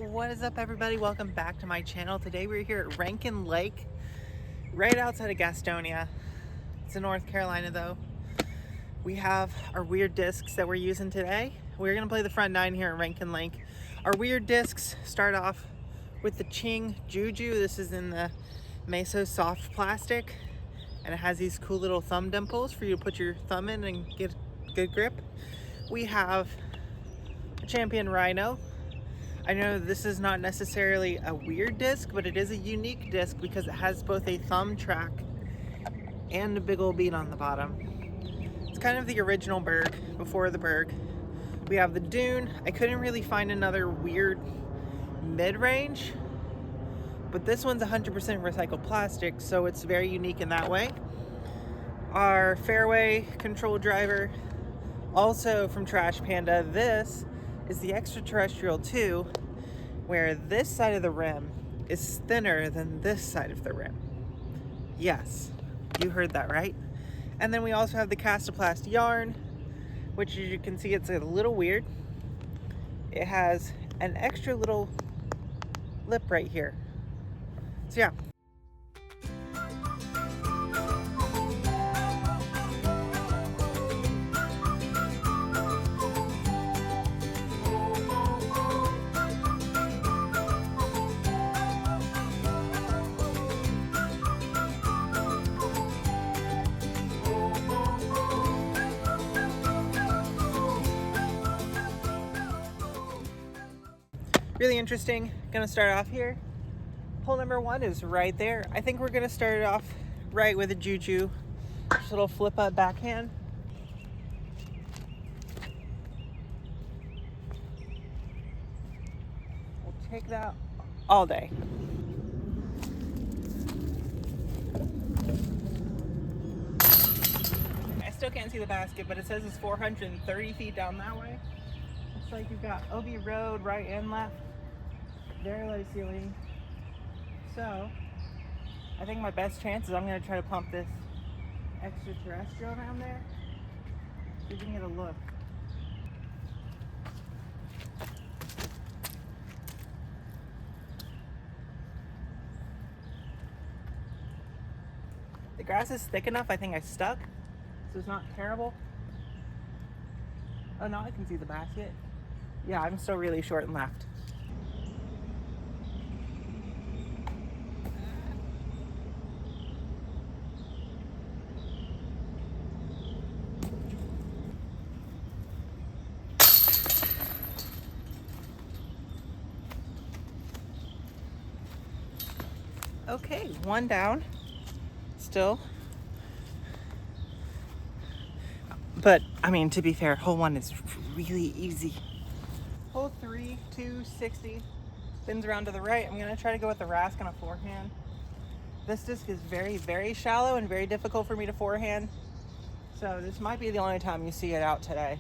What is up, everybody? Welcome back to my channel. Today we're here at Rankin Lake, right outside of Gastonia. It's in North Carolina though. We have our weird discs that we're using today. We're gonna play the front nine here at Rankin Lake. Our weird discs start off with the Ching Juju. This is in the Meso soft plastic, and it has these cool little thumb dimples for you to put your thumb in and get a good grip. We have a Champion Rhino. I know this is not necessarily a weird disc, but it is a unique disc because it has both a thumb track and a big old bead on the bottom. It's kind of the original Berg before the Berg. We have the Dune. I couldn't really find another weird mid-range, but this one's 100% recycled plastic, so it's very unique in that way. Our fairway control driver, also from Trash Panda. This is the Extraterrestrial 2, where this side of the rim is thinner than this side of the rim. Yes, you heard that right. And then we also have the Castoplast yarn, which, as you can see, it's a little weird. It has an extra little lip right here. So yeah. Really interesting. Gonna start off here. Hole number one is right there. I think we're gonna start it off right with a Juju. Just a little flip up backhand. We'll take that all day. I still can't see the basket, but it says it's 430 feet down that way. Looks like you've got OB Road right and left. Very low ceiling. So I think my best chance is I'm going to try to pump this Extraterrestrial around there. See if we can get a look. The grass is thick enough, I think I stuck, so it's not terrible. Oh no, I can see the basket. Yeah, I'm still really short and left. Okay, one down, still. But, I mean, to be fair, hole one is really easy. Hole 3, 260, spins around to the right. I'm gonna try to go with the Rask on a forehand. This disc is very, very shallow and very difficult for me to forehand. So this might be the only time you see it out today.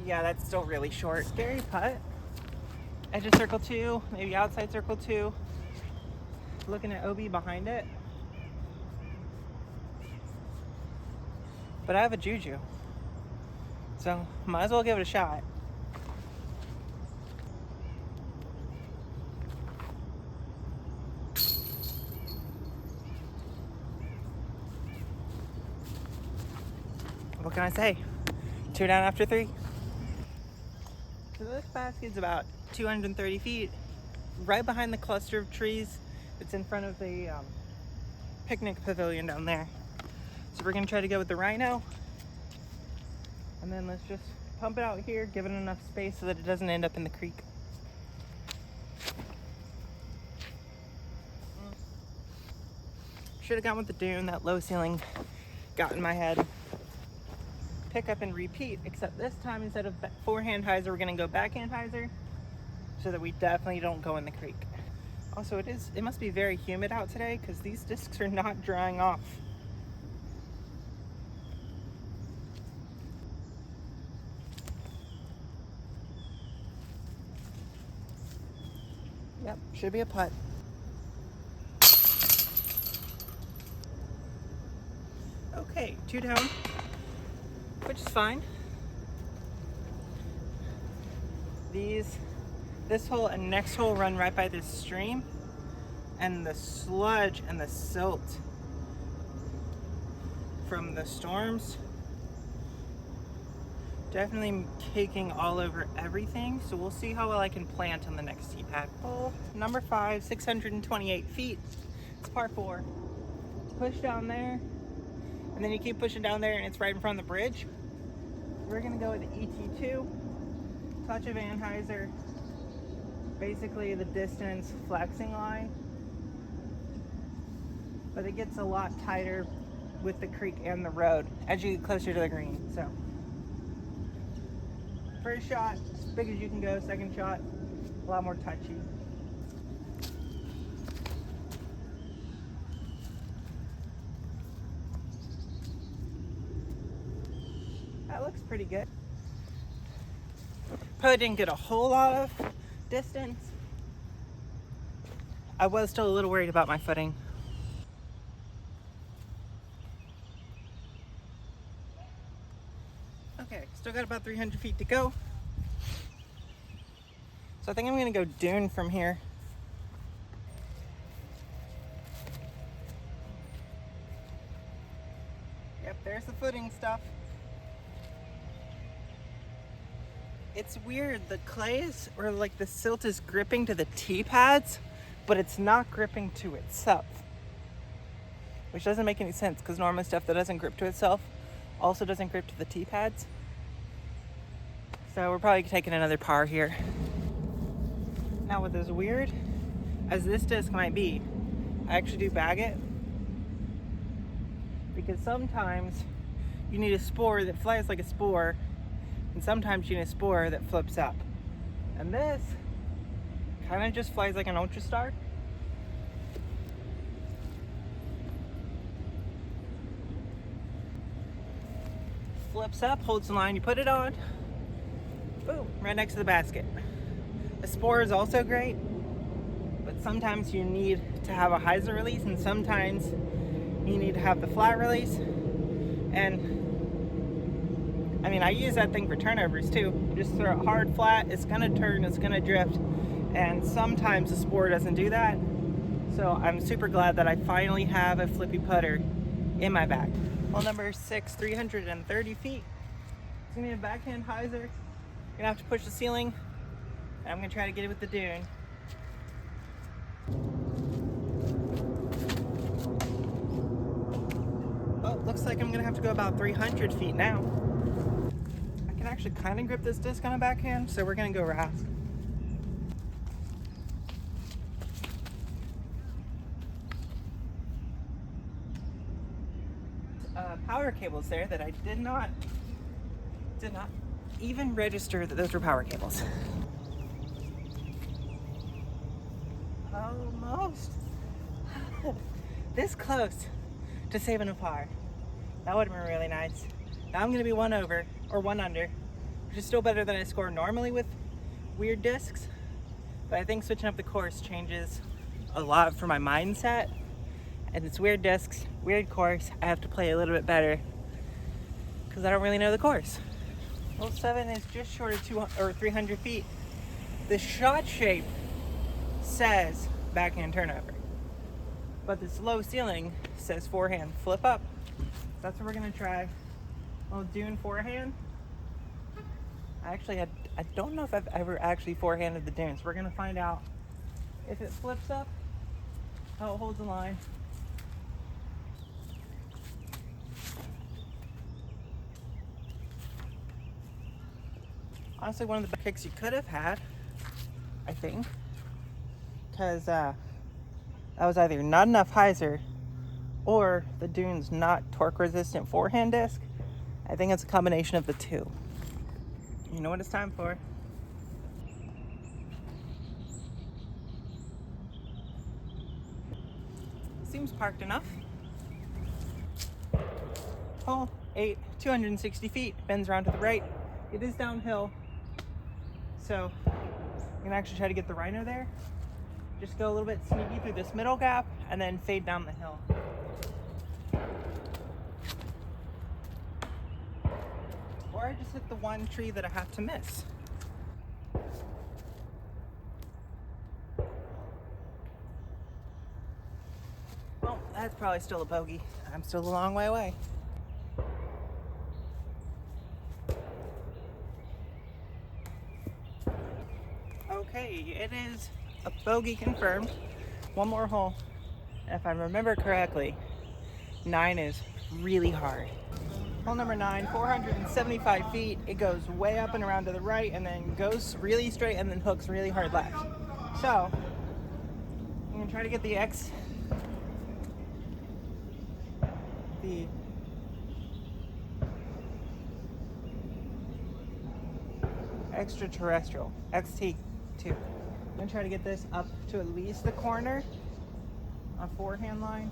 Yeah, that's still really short. Scary putt. Edge of circle 2, maybe outside circle 2. Looking at OB behind it. But I have a Juju, so might as well give it a shot. What can I say? 2 down after 3. So this basket's about 230 feet, right behind the cluster of trees that's in front of the picnic pavilion down there. So we're gonna try to go with the Rhino, and then let's just pump it out here, give it enough space so that it doesn't end up in the creek. Should have gone with the Dune. That low ceiling got in my head. Pick up and repeat, except this time instead of forehand hyzer, we're gonna go backhand hyzer so that we definitely don't go in the creek. Also, it must be very humid out today because these discs are not drying off. Yep, should be a putt. Okay, 2 down, which is fine. This hole and next hole run right by this stream, and the sludge and the silt from the storms definitely caking all over everything. So we'll see how well I can plant on the next tee pad. Hole number 5, 628 feet. It's par 4. Push down there, and then you keep pushing down there, and it's right in front of the bridge. We're gonna go with the ET2, touch of anhyzer, basically the distance flexing line, but it gets a lot tighter with the creek and the road as you get closer to the green. So first shot, as big as you can go. Second shot, a lot more touchy. That looks pretty good. Probably didn't get a whole lot of distance. I was still a little worried about my footing. Okay, still got about 300 feet to go. So I think I'm gonna go dune from here. Yep, there's the footing stuff. It's weird, the clays or like the silt is gripping to the tee pads, but it's not gripping to itself, which doesn't make any sense because normally stuff that doesn't grip to itself also doesn't grip to the tee pads. So we're probably taking another par here. Now with as weird as this disc might be, I actually do bag it because sometimes you need a spore that flies like a spore, and sometimes you need a spore that flips up. And this kind of just flies like an ultra star. Flips up, holds the line, you put it on, boom, right next to the basket. A spore is also great, but sometimes you need to have a hyzer release, and sometimes you need to have the flat release. And I mean, I use that thing for turnovers too. Just throw it hard flat, it's gonna turn, it's gonna drift, and sometimes the spore doesn't do that. So I'm super glad that I finally have a flippy putter in my bag. Hole number 6, 330 feet. It's gonna be a backhand hyzer. You're gonna have to push the ceiling, and I'm gonna try to get it with the dune. Oh, looks like I'm gonna have to go about 300 feet now. I can actually kind of grip this disc on a backhand, so we're gonna go raft. Power cables there that I did not even register that those were power cables. Almost. This close to saving a par. That would have been really nice. Now I'm gonna be 1 over or 1 under, which is still better than I score normally with weird discs. But I think switching up the course changes a lot for my mindset. And it's weird discs, weird course. I have to play a little bit better because I don't really know the course. Hole 7 is just short of 300 feet. The shot shape says backhand turnover, but this low ceiling says forehand flip up. That's what we're gonna try. Well, dune forehand. I don't know if I've ever actually forehanded the dunes. We're gonna find out if it flips up, how it holds the line. Honestly, one of the best kicks you could have had, I think, because that was either not enough hyzer or the dune's not torque resistant forehand disc. I think it's a combination of the two. You know what it's time for. Seems parked enough. Hole 8, 260 feet, bends around to the right. It is downhill, so I'm gonna actually try to get the rhino there. Just go a little bit sneaky through this middle gap and then fade down the hill. or I just hit the one tree that I have to miss. Well, that's probably still a bogey. I'm still a long way away. Okay, it is a bogey confirmed. One more hole. If I remember correctly, 9 is really hard. Hole number 9, 475 feet. It goes way up and around to the right and then goes really straight and then hooks really hard left. So, I'm gonna try to get the extraterrestrial, XT2. I'm gonna try to get this up to at least the corner on forehand line.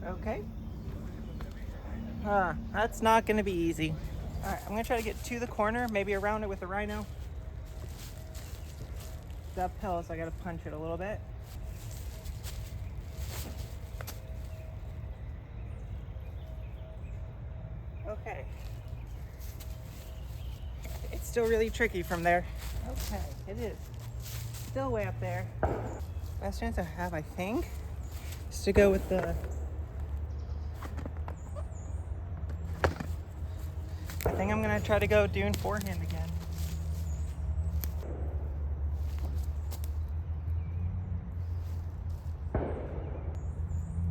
Okay. That's not gonna be easy. All right, I'm gonna try to get to the corner, maybe around it with the rhino. It's uphill, so I gotta punch it a little bit. Okay. It's still really tricky from there. Okay, it is. Still way up there. Best chance I have, I think, is to go with the... I think I'm gonna try to go dune forehand again.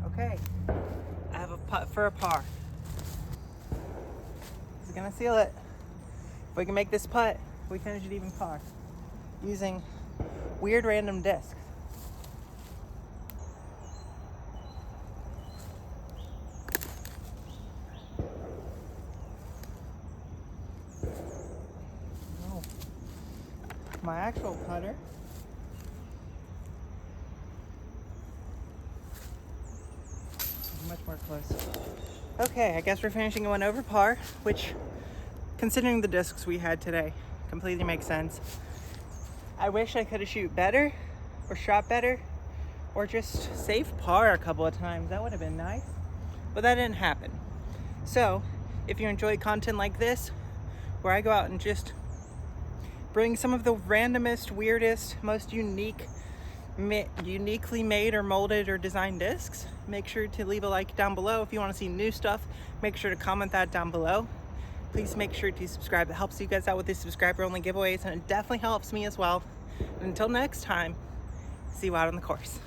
Okay, I have a putt for a par. He's gonna seal it. If we can make this putt, we finish it even par using weird random discs. Oh. My actual putter is much more close. Okay, I guess we're finishing one over par, which, considering the discs we had today, completely makes sense. I wish I could have shot better, or just saved par a couple of times. That would have been nice, but that didn't happen. So, if you enjoy content like this, where I go out and just bring some of the randomest, weirdest, most uniquely made or molded or designed discs, make sure to leave a like down below. If you want to see new stuff, make sure to comment that down below. Please make sure to subscribe. It helps you guys out with the subscriber only giveaways, and it definitely helps me as well. And until next time, see you out on the course.